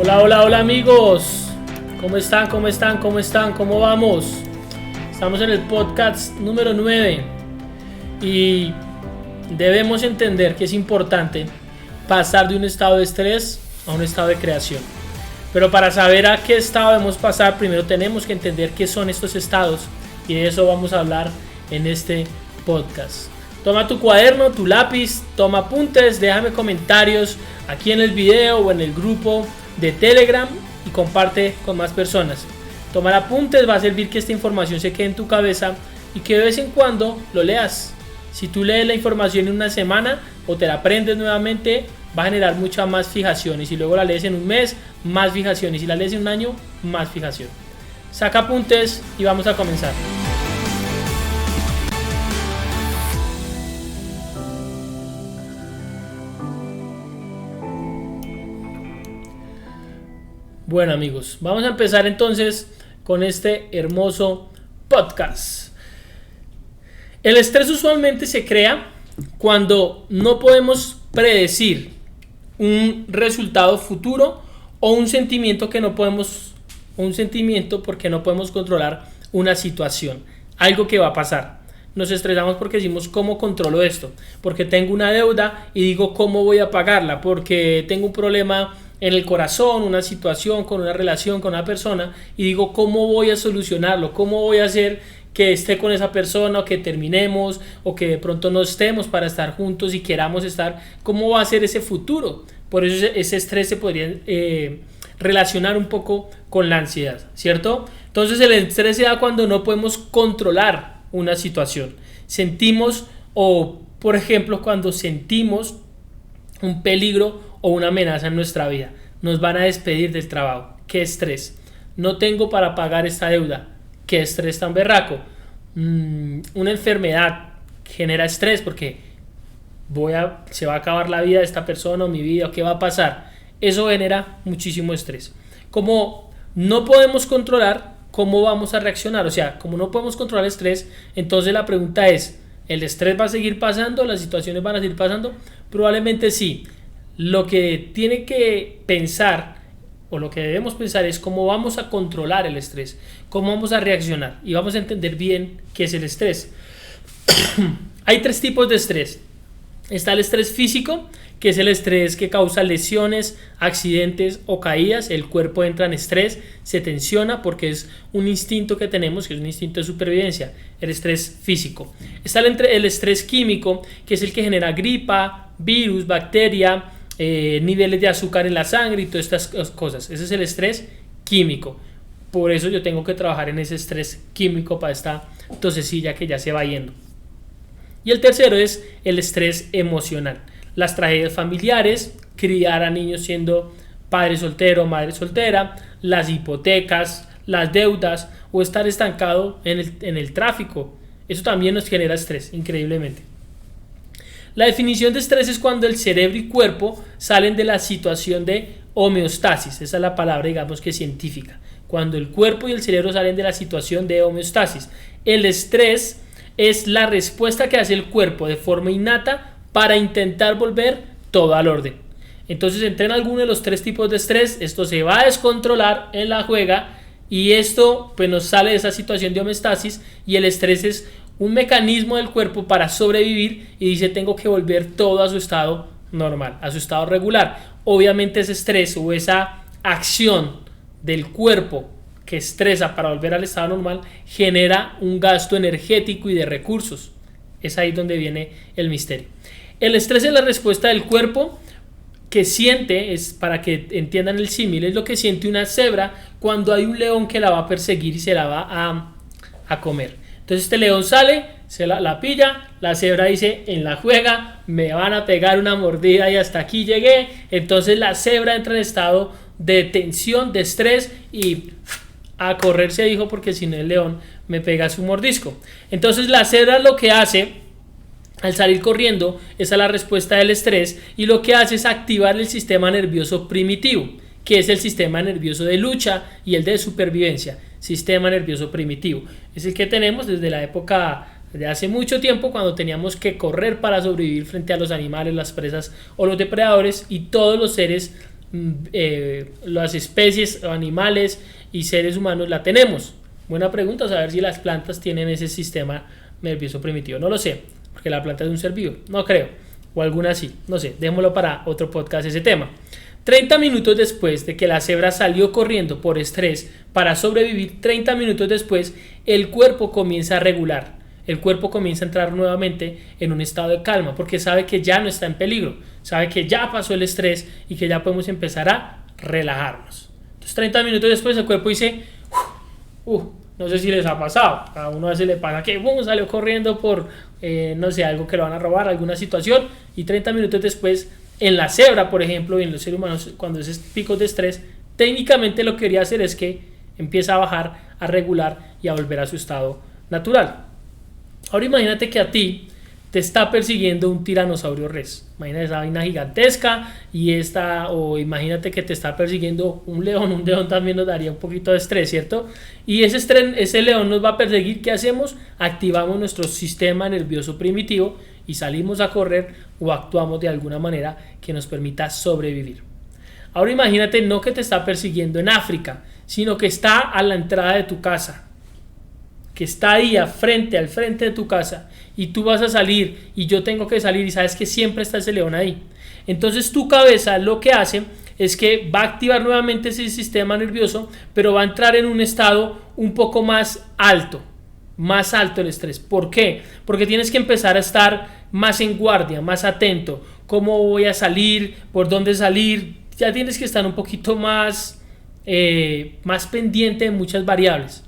Hola, hola, hola amigos. ¿Cómo están? ¿Cómo están? ¿Cómo están? ¿Cómo vamos? Estamos en el podcast número 9 y debemos entender que es importante pasar de un estado de estrés a un estado de creación. Pero para saber a qué estado debemos pasar, primero tenemos que entender qué son estos estados y de eso vamos a hablar en este podcast. Toma tu cuaderno, tu lápiz, toma apuntes, déjame comentarios aquí en el video o en el grupo de Telegram y comparte con más personas. Tomar apuntes va a servir que esta información se quede en tu cabeza y que de vez en cuando lo leas. Si tú lees la información en una semana o te la aprendes nuevamente, va a generar mucha más fijación, y si luego la lees en un mes, más fijación, y si la lees en un año, más fijación. Saca apuntes y vamos a comenzar. Bueno amigos, vamos a empezar entonces con este hermoso podcast. El estrés usualmente se crea cuando no podemos predecir un resultado futuro o un sentimiento porque no podemos controlar una situación, algo que va a pasar. Nos estresamos porque decimos ¿cómo controlo esto? Porque tengo una deuda y digo ¿cómo voy a pagarla? Porque tengo un problema en el corazón, una situación con una relación con una persona y digo ¿cómo voy a solucionarlo? ¿Cómo voy a hacer que esté con esa persona o que terminemos o que de pronto no estemos para estar juntos y queramos estar? ¿Cómo va a ser ese futuro? Por eso ese estrés se podría relacionar un poco con la ansiedad, ¿cierto? Entonces el estrés se da cuando no podemos controlar una situación. Sentimos, o por ejemplo cuando sentimos un peligro o una amenaza en nuestra vida. Nos van a despedir del trabajo. ¡Qué estrés! No tengo para pagar esta deuda. ¡Qué estrés tan berraco! Una enfermedad genera estrés porque se va a acabar la vida de esta persona o mi vida, ¿qué va a pasar? Eso genera muchísimo estrés. Como no podemos controlar, ¿cómo vamos a reaccionar? O sea, como no podemos controlar el estrés, entonces la pregunta es, ¿el estrés va a seguir pasando? ¿Las situaciones van a seguir pasando? Probablemente sí. Lo que tiene que pensar o lo que debemos pensar es cómo vamos a controlar el estrés, cómo vamos a reaccionar y vamos a entender bien qué es el estrés. Hay tres tipos de estrés. Está el estrés físico, que es el estrés que causa lesiones, accidentes o caídas. El cuerpo entra en estrés, se tensiona porque es un instinto que tenemos, que es un instinto de supervivencia, el estrés físico. Está el estrés químico, que es el que genera gripa, virus, bacteria, niveles de azúcar en la sangre y todas estas cosas. Ese es el estrés químico. Por eso yo tengo que trabajar en ese estrés químico para esta tosecilla que ya se va yendo. Y el tercero es el estrés emocional. Las tragedias familiares, criar a niños siendo padre soltero o madre soltera, las hipotecas, las deudas o estar estancado en el tráfico. Eso también nos genera estrés, increíblemente. La definición de estrés es cuando el cerebro y cuerpo salen de la situación de homeostasis. Esa es la palabra, digamos, que científica. Cuando el cuerpo y el cerebro salen de la situación de homeostasis. El estrés es la respuesta que hace el cuerpo de forma innata para intentar volver todo al orden. Entonces, entre en alguno de los tres tipos de estrés, esto se va a descontrolar en la juega y esto pues nos sale de esa situación de homeostasis, y el estrés es un mecanismo del cuerpo para sobrevivir y dice tengo que volver todo a su estado normal, a su estado regular. Obviamente ese estrés o esa acción del cuerpo que estresa para volver al estado normal genera un gasto energético y de recursos. Es ahí donde viene el misterio. El estrés es la respuesta del cuerpo que siente, es para que entiendan el símil, es lo que siente una cebra cuando hay un león que la va a perseguir y se la va a comer. Entonces este león sale, se la pilla, la cebra dice en la juega me van a pegar una mordida y hasta aquí llegué. Entonces la cebra entra en estado de tensión, de estrés y a correr se dijo porque si no el león me pega su mordisco. Entonces la cebra lo que hace al salir corriendo, esa es la respuesta del estrés, y lo que hace es activar el sistema nervioso primitivo, que es el sistema nervioso de lucha y el de supervivencia. Sistema nervioso primitivo es el que tenemos desde la época de hace mucho tiempo, cuando teníamos que correr para sobrevivir frente a los animales, las presas o los depredadores, y todos los seres las especies o animales y seres humanos la tenemos? Buena pregunta, saber si las plantas tienen ese sistema nervioso primitivo. No lo sé, porque la planta es un ser vivo, no creo, o alguna sí, no sé, démoslo para otro podcast ese tema. 30 minutos después de que la cebra salió corriendo por estrés para sobrevivir, 30 minutos después el cuerpo comienza a regular. El cuerpo comienza a entrar nuevamente en un estado de calma porque sabe que ya no está en peligro, sabe que ya pasó el estrés y que ya podemos empezar a relajarnos. Entonces 30 minutos después el cuerpo dice, no sé si les ha pasado, a uno a veces le pasa que salió corriendo por, no sé, algo que lo van a robar, alguna situación, y 30 minutos después en la cebra, por ejemplo, y en los seres humanos, cuando esos picos de estrés, técnicamente lo que quería hacer es que empieza a bajar, a regular y a volver a su estado natural. Ahora imagínate que a ti te está persiguiendo un tiranosaurio rex. Imagínate esa vaina gigantesca o imagínate que te está persiguiendo un león también nos daría un poquito de estrés, ¿cierto? Y ese león nos va a perseguir. ¿Qué hacemos? Activamos nuestro sistema nervioso primitivo y salimos a correr o actuamos de alguna manera que nos permita sobrevivir. Ahora imagínate no que te está persiguiendo en África, sino que está a la entrada de tu casa, que está ahí al frente de tu casa, y tú vas a salir y yo tengo que salir y sabes que siempre está ese león ahí. Entonces tu cabeza lo que hace es que va a activar nuevamente ese sistema nervioso, pero va a entrar en un estado un poco más alto el estrés. ¿Por qué? Porque tienes que empezar a estar más en guardia, más atento. ¿Cómo voy a salir? ¿Por dónde salir? Ya tienes que estar un poquito más pendiente de muchas variables,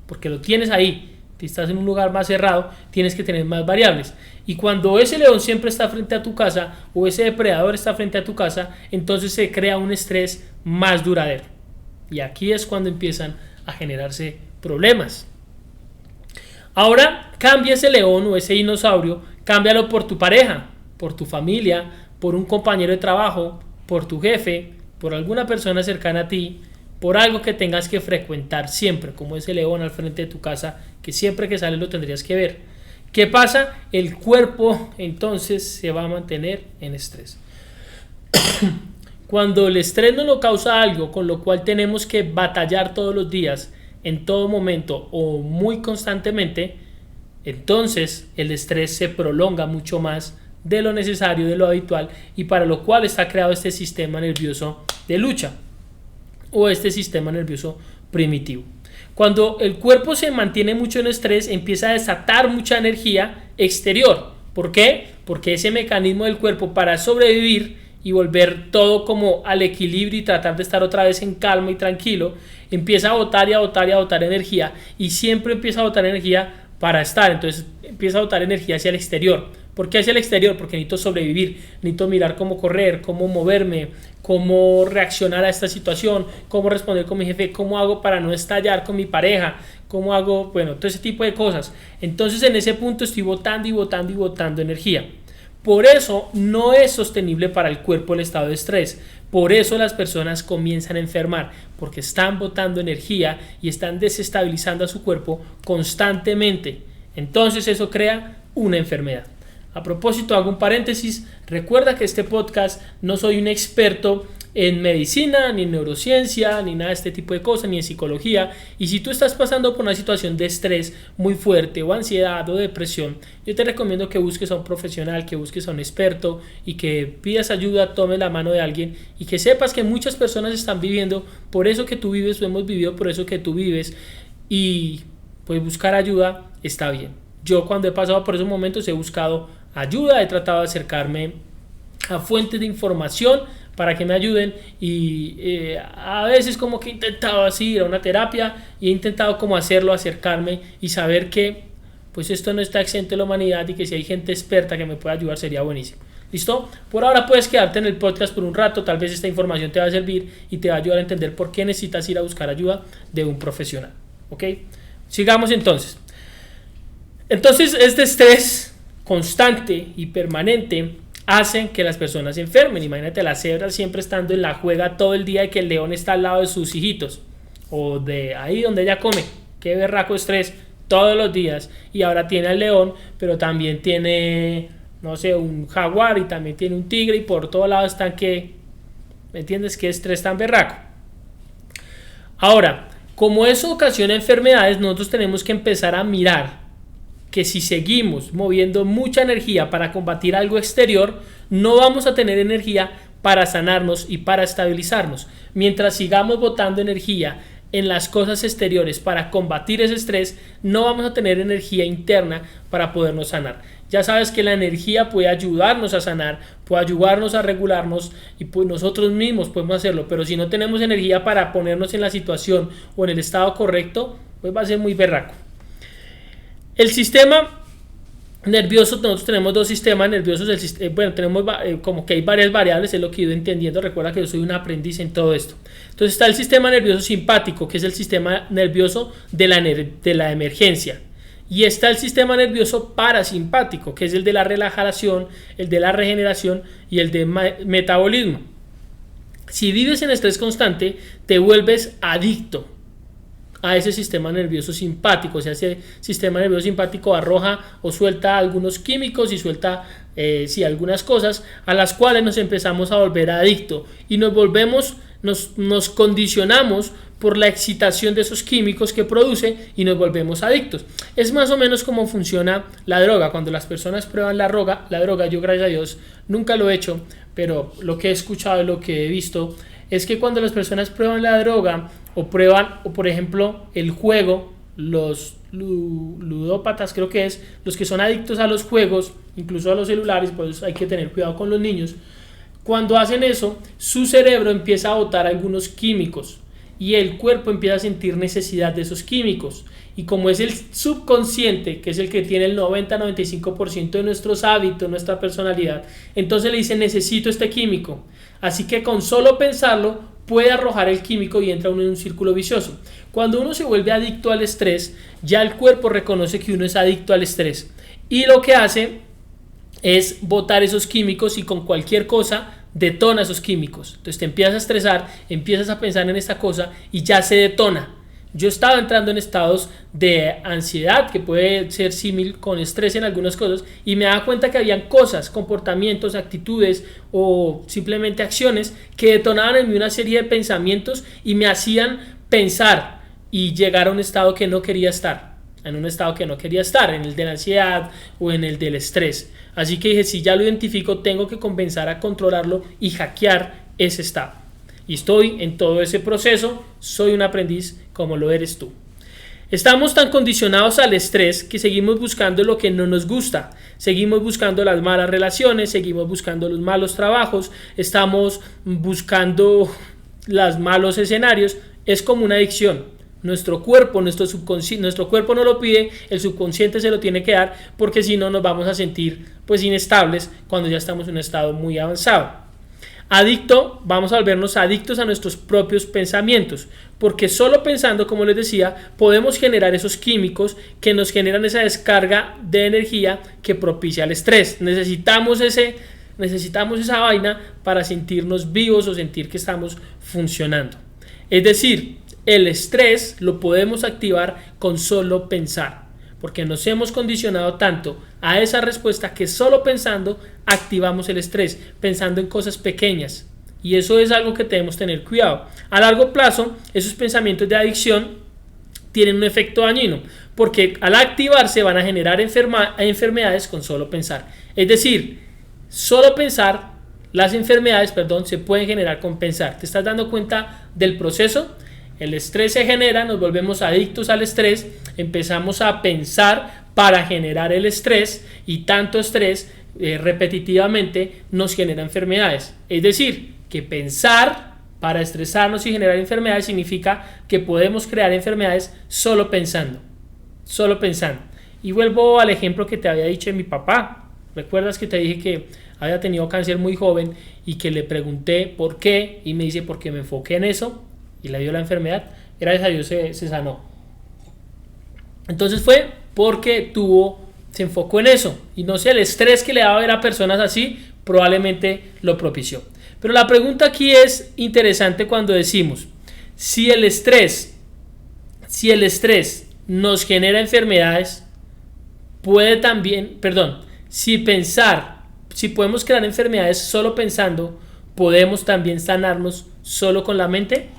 porque lo tienes ahí. Si estás en un lugar más cerrado, tienes que tener más variables. Y cuando ese león siempre está frente a tu casa o ese depredador está frente a tu casa, entonces se crea un estrés más duradero. Y aquí es cuando empiezan a generarse problemas. Ahora cambia ese león o ese dinosaurio, cámbialo por tu pareja, por tu familia, por un compañero de trabajo, por tu jefe, por alguna persona cercana a ti, por algo que tengas que frecuentar siempre, como ese león al frente de tu casa, que siempre que sales lo tendrías que ver. ¿Qué pasa? El cuerpo entonces se va a mantener en estrés. Cuando el estrés nos lo causa algo con lo cual tenemos que batallar todos los días, en todo momento o muy constantemente, entonces el estrés se prolonga mucho más de lo necesario, de lo habitual, y para lo cual está creado este sistema nervioso de lucha o este sistema nervioso primitivo. Cuando el cuerpo se mantiene mucho en estrés, empieza a desatar mucha energía exterior. ¿Por qué? Porque ese mecanismo del cuerpo para sobrevivir y volver todo como al equilibrio y tratar de estar otra vez en calma y tranquilo, empieza a botar y a botar y a botar energía, y siempre empieza a botar energía para estar. Entonces empieza a botar energía hacia el exterior. ¿Por qué hacia el exterior? Porque necesito sobrevivir, necesito mirar cómo correr, cómo moverme, cómo reaccionar a esta situación, cómo responder con mi jefe, cómo hago para no estallar con mi pareja, cómo hago, bueno, todo ese tipo de cosas. Entonces en ese punto estoy botando y botando y botando energía. Por eso no es sostenible para el cuerpo el estado de estrés. Por eso las personas comienzan a enfermar, porque están botando energía y están desestabilizando a su cuerpo constantemente. Entonces eso crea una enfermedad. A propósito, hago un paréntesis, recuerda que este podcast no soy un experto en medicina, ni en neurociencia, ni nada de este tipo de cosas, ni en psicología, y si tú estás pasando por una situación de estrés muy fuerte, o ansiedad, o depresión, yo te recomiendo que busques a un profesional, que busques a un experto, y que pidas ayuda, tomes la mano de alguien, y que sepas que muchas personas están viviendo por eso que tú vives, o hemos vivido por eso que tú vives, y pues buscar ayuda está bien. Yo cuando he pasado por esos momentos he buscado ayuda, he tratado de acercarme a fuentes de información para que me ayuden, y a veces como que he intentado así ir a una terapia y he intentado como hacerlo, acercarme y saber que pues esto no está exento de la humanidad y que si hay gente experta que me pueda ayudar sería buenísimo. ¿Listo? Por ahora puedes quedarte en el podcast por un rato, tal vez esta información te va a servir y te va a ayudar a entender por qué necesitas ir a buscar ayuda de un profesional. ¿Ok? Sigamos entonces. Entonces este estrés constante y permanente hacen que las personas se enfermen. Imagínate la cebra siempre estando en la juega todo el día y que el león está al lado de sus hijitos o de ahí donde ella come. Qué berraco estrés todos los días. Y ahora tiene al león, pero también tiene, no sé, un jaguar y también tiene un tigre y por todos lados están que ¿Me entiendes? Qué estrés tan berraco. Ahora, como eso ocasiona enfermedades, nosotros tenemos que empezar a mirar que si seguimos moviendo mucha energía para combatir algo exterior, no vamos a tener energía para sanarnos y para estabilizarnos. Mientras sigamos botando energía en las cosas exteriores para combatir ese estrés, no vamos a tener energía interna para podernos sanar. Ya sabes que la energía puede ayudarnos a sanar, puede ayudarnos a regularnos y pues nosotros mismos podemos hacerlo, pero si no tenemos energía para ponernos en la situación o en el estado correcto, pues va a ser muy berraco. El sistema nervioso, nosotros tenemos dos sistemas nerviosos, tenemos como que hay varias variables, es lo que he ido entendiendo. Recuerda que yo soy un aprendiz en todo esto. Entonces está el sistema nervioso simpático, que es el sistema nervioso de la emergencia, y está el sistema nervioso parasimpático, que es el de la relajación, el de la regeneración y el de metabolismo. Si vives en estrés constante, te vuelves adicto a ese sistema nervioso simpático. O sea, ese sistema nervioso simpático arroja o suelta algunos químicos y suelta algunas cosas a las cuales nos empezamos a volver adictos y nos condicionamos por la excitación de esos químicos que produce y nos volvemos adictos. Es más o menos como funciona la droga. Cuando las personas prueban la droga, yo gracias a Dios nunca lo he hecho, pero lo que he escuchado y lo que he visto es que cuando las personas prueban la droga o por ejemplo el juego, los ludópatas creo que es, los que son adictos a los juegos, incluso a los celulares, pues hay que tener cuidado con los niños. Cuando hacen eso, su cerebro empieza a botar algunos químicos y el cuerpo empieza a sentir necesidad de esos químicos. Y como es el subconsciente, que es el que tiene el 90-95% de nuestros hábitos, nuestra personalidad, entonces le dice: necesito este químico. Así que con solo pensarlo puede arrojar el químico y entra uno en un círculo vicioso. Cuando uno se vuelve adicto al estrés, ya el cuerpo reconoce que uno es adicto al estrés y lo que hace es botar esos químicos y con cualquier cosa detona esos químicos. Entonces te empiezas a estresar, empiezas a pensar en esta cosa y ya se detona. Yo estaba entrando en estados de ansiedad que puede ser símil con estrés en algunas cosas y me daba cuenta que habían cosas, comportamientos, actitudes o simplemente acciones que detonaban en mí una serie de pensamientos y me hacían pensar y llegar a un estado que no quería estar, en el de la ansiedad o en el del estrés. Así que dije, si ya lo identifico, tengo que comenzar a controlarlo y hackear ese estado. Y estoy en todo ese proceso, soy un aprendiz como lo eres tú. Estamos tan condicionados al estrés que seguimos buscando lo que no nos gusta, seguimos buscando las malas relaciones, seguimos buscando los malos trabajos, estamos buscando los malos escenarios. Es como una adicción. Nuestro cuerpo no lo pide, el subconsciente se lo tiene que dar, porque si no nos vamos a sentir pues inestables cuando ya estamos en un estado muy avanzado. Vamos a volvernos adictos a nuestros propios pensamientos, porque solo pensando, como les decía, podemos generar esos químicos que nos generan esa descarga de energía que propicia el estrés. Necesitamos esa vaina para sentirnos vivos o sentir que estamos funcionando. Es decir, el estrés lo podemos activar con solo pensar, porque nos hemos condicionado tanto a esa respuesta que solo pensando activamos el estrés, pensando en cosas pequeñas, y eso es algo que debemos tener cuidado. A largo plazo, esos pensamientos de adicción tienen un efecto dañino, porque al activarse van a generar enfermedades con solo pensar. Es decir, solo pensar, las enfermedades, se pueden generar con pensar. ¿Te estás dando cuenta del proceso? El estrés se genera, nos volvemos adictos al estrés, empezamos a pensar para generar el estrés y tanto estrés repetitivamente nos genera enfermedades. Es decir, que pensar para estresarnos y generar enfermedades significa que podemos crear enfermedades solo pensando. Y vuelvo al ejemplo que te había dicho de mi papá. ¿Recuerdas que te dije que había tenido cáncer muy joven y que le pregunté por qué? Y me dice, porque me enfoqué en eso y le dio la enfermedad. Gracias a Dios se sanó. Entonces fue porque se enfocó en eso, y no sé, el estrés que le daba ver a personas así probablemente lo propició. Pero la pregunta aquí es interesante cuando decimos, si el estrés nos genera enfermedades, si podemos crear enfermedades solo pensando, ¿podemos también sanarnos solo con la mente?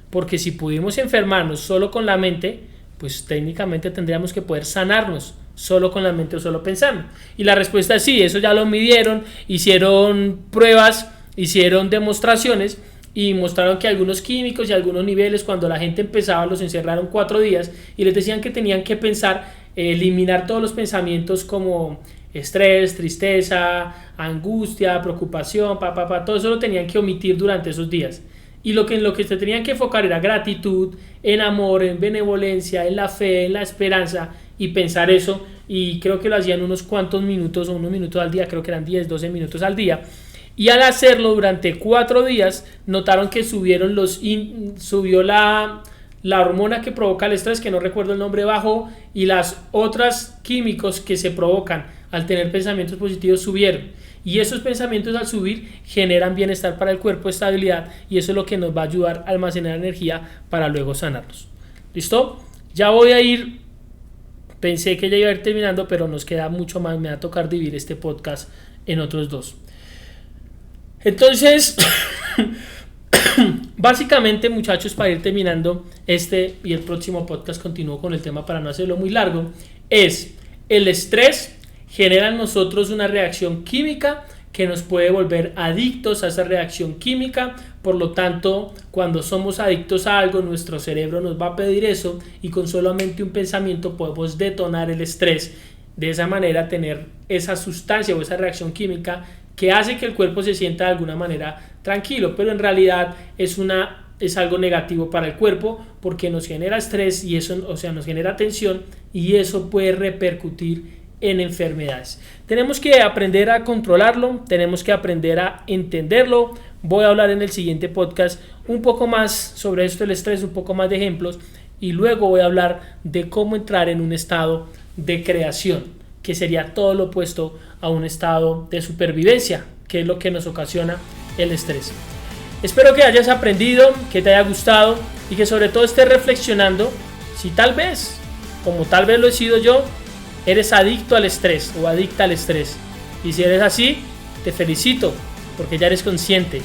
Porque si pudimos enfermarnos solo con la mente, pues técnicamente tendríamos que poder sanarnos solo con la mente o solo pensando. Y la respuesta es sí, eso ya lo midieron, hicieron pruebas, hicieron demostraciones y mostraron que algunos químicos y algunos niveles, cuando la gente empezaba, los encerraron 4 días y les decían que tenían que pensar, eliminar todos los pensamientos como estrés, tristeza, angustia, preocupación, todo eso lo tenían que omitir durante esos días. Y en lo que se tenían que enfocar era gratitud, en amor, en benevolencia, en la fe, en la esperanza, y pensar eso. Y creo que lo hacían unos cuantos minutos o unos minutos al día, creo que eran 10, 12 minutos al día. Y al hacerlo durante 4 días, notaron que subió la hormona que provoca el estrés, que no recuerdo el nombre, bajó, y las otras químicos que se provocan al tener pensamientos positivos subieron. Y esos pensamientos, al subir, generan bienestar para el cuerpo, estabilidad, y eso es lo que nos va a ayudar a almacenar energía para luego sanarnos. ¿Listo? Ya voy a ir. Pensé que ya iba a ir terminando, pero nos queda mucho más. Me va a tocar dividir este podcast en otros 2. Entonces, básicamente, muchachos, para ir terminando este y el próximo podcast, continúo con el tema para no hacerlo muy largo, es el estrés genera en nosotros una reacción química que nos puede volver adictos a esa reacción química. Por lo tanto, cuando somos adictos a algo, nuestro cerebro nos va a pedir eso, y con solamente un pensamiento podemos detonar el estrés. De esa manera tener esa sustancia o esa reacción química que hace que el cuerpo se sienta de alguna manera tranquilo, pero en realidad es algo negativo para el cuerpo, porque nos genera estrés y eso, nos genera tensión, y eso puede repercutir en enfermedades. Tenemos que aprender a controlarlo, tenemos que aprender a entenderlo. Voy a hablar en el siguiente podcast un poco más sobre esto del estrés, un poco más de ejemplos, y luego voy a hablar de cómo entrar en un estado de creación, que sería todo lo opuesto a un estado de supervivencia, que es lo que nos ocasiona el estrés. Espero que hayas aprendido, que te haya gustado y que sobre todo estés reflexionando si tal vez, como tal vez lo he sido yo, eres adicto al estrés o adicta al estrés. Y si eres así, te felicito, porque ya eres consciente.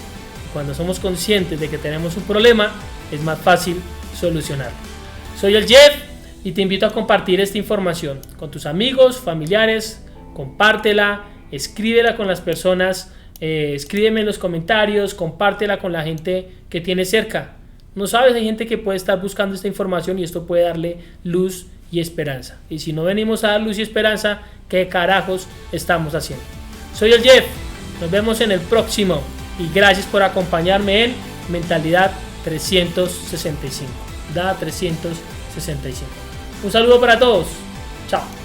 Cuando somos conscientes de que tenemos un problema, es más fácil solucionarlo. Soy el Jeff y te invito a compartir esta información con tus amigos, familiares. Compártela, escríbela con las personas, escríbeme en los comentarios, compártela con la gente que tienes cerca. No sabes, hay gente que puede estar buscando esta información y esto puede darle luz y esperanza. Y si no venimos a dar luz y esperanza, ¿qué carajos estamos haciendo? Soy el Jeff, nos vemos en el próximo y gracias por acompañarme en Mentalidad 365. Da 365. Un saludo para todos. Chao.